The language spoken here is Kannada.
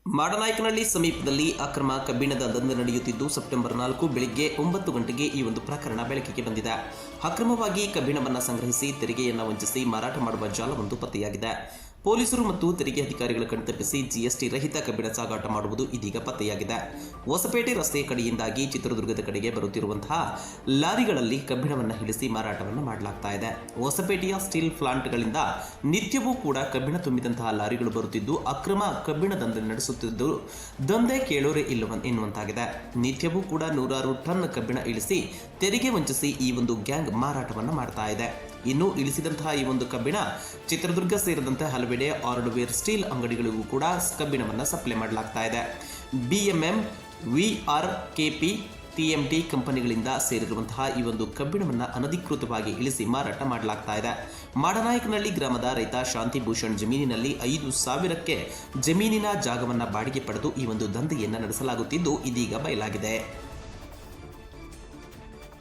ಮಾಡನಾಯಕನಹಳ್ಳಿ ಸಮೀಪದಲ್ಲಿ ಅಕ್ರಮ ಕಬ್ಬಿಣದ ದಂಧೆ ನಡೆಯುತ್ತಿದ್ದು ಸೆಪ್ಟೆಂಬರ್ 4 ಬೆಳಿಗ್ಗೆ 9 ಗಂಟೆಗೆ ಈ ಒಂದು ಪ್ರಕರಣ ಬೆಳಕಿಗೆ ಬಂದಿದೆ. ಅಕ್ರಮವಾಗಿ ಕಬ್ಬಿಣವನ್ನು ಸಂಗ್ರಹಿಸಿ ತೆರಿಗೆಯನ್ನು ವಂಚಿಸಿ ಮಾರಾಟ ಮಾಡುವ ಜಾಲವೊಂದು ಪತ್ತೆಯಾಗಿದೆ. ಪೊಲೀಸರು ಮತ್ತು ತೆರಿಗೆ ಅಧಿಕಾರಿಗಳ ಕಣ್ತಪ್ಪಿಸಿ ಜಿಎಸ್ಟಿ ರಹಿತ ಕಬ್ಬಿಣ ಸಾಗಾಟ ಮಾಡುವುದು ಇದೀಗ ಪತ್ತೆಯಾಗಿದೆ. ಹೊಸಪೇಟೆ ರಸ್ತೆಯ ಕಡೆಯಿಂದಾಗಿ ಚಿತ್ರದುರ್ಗದ ಕಡೆಗೆ ಬರುತ್ತಿರುವಂತಹ ಲಾರಿಗಳಲ್ಲಿ ಕಬ್ಬಿಣವನ್ನು ಇಳಿಸಿ ಮಾರಾಟವನ್ನು ಮಾಡಲಾಗ್ತಾ ಇದೆ. ಹೊಸಪೇಟೆಯ ಸ್ಟೀಲ್ ಪ್ಲಾಂಟ್ಗಳಿಂದ ನಿತ್ಯವೂ ಕೂಡ ಕಬ್ಬಿಣ ತುಂಬಿದಂತಹ ಲಾರಿಗಳು ಬರುತ್ತಿದ್ದು ಅಕ್ರಮ ಕಬ್ಬಿಣ ದಂಧೆ ನಡೆಸುತ್ತಿದ್ದು ದಂಧೆ ಕೇಳೋರೆ ಇಲ್ಲವ ಎನ್ನುವಂತಾಗಿದೆ. ನಿತ್ಯವೂ ಕೂಡ 100 ಟನ್ ಕಬ್ಬಿಣ ಇಳಿಸಿ ತೆರಿಗೆ ವಂಚಿಸಿ ಈ ಒಂದು ಗ್ಯಾಂಗ್ ಮಾರಾಟವನ್ನು ಮಾಡ್ತಾ ಇದೆ. ಇನ್ನು ಇಳಿಸಿದಂತಹ ಈ ಒಂದು ಕಬ್ಬಿಣ ಚಿತ್ರದುರ್ಗ ಸೇರಿದಂತೆ ಹಲವೆಡೆ ಹಾರ್ಡ್ವೇರ್ ಸ್ಟೀಲ್ ಅಂಗಡಿಗಳಿಗೂ ಕೂಡ ಕಬ್ಬಿಣವನ್ನು ಸಪ್ಲೈ ಮಾಡಲಾಗ್ತಾ ಇದೆ. BMM, VRKP, TMT ಕಂಪನಿಗಳಿಂದ ಸೇರಿರುವಂತಹ ಈ ಒಂದು ಕಬ್ಬಿಣವನ್ನು ಅನಧಿಕೃತವಾಗಿ ಇಳಿಸಿ ಮಾರಾಟ ಮಾಡಲಾಗ್ತಾ ಇದೆ. ಮಾಡನಾಯಕನಹಳ್ಳಿ ಗ್ರಾಮದ ರೈತ ಶಾಂತಿಭೂಷಣ್ ಜಮೀನಿನಲ್ಲಿ 5,000ಕ್ಕೆ ಜಮೀನಿನ ಜಾಗವನ್ನು ಬಾಡಿಗೆ ಪಡೆದು ಈ ಒಂದು ದಂಧೆಯನ್ನು ನಡೆಸಲಾಗುತ್ತಿದ್ದು ಇದೀಗ ಬಯಲಾಗಿದೆ.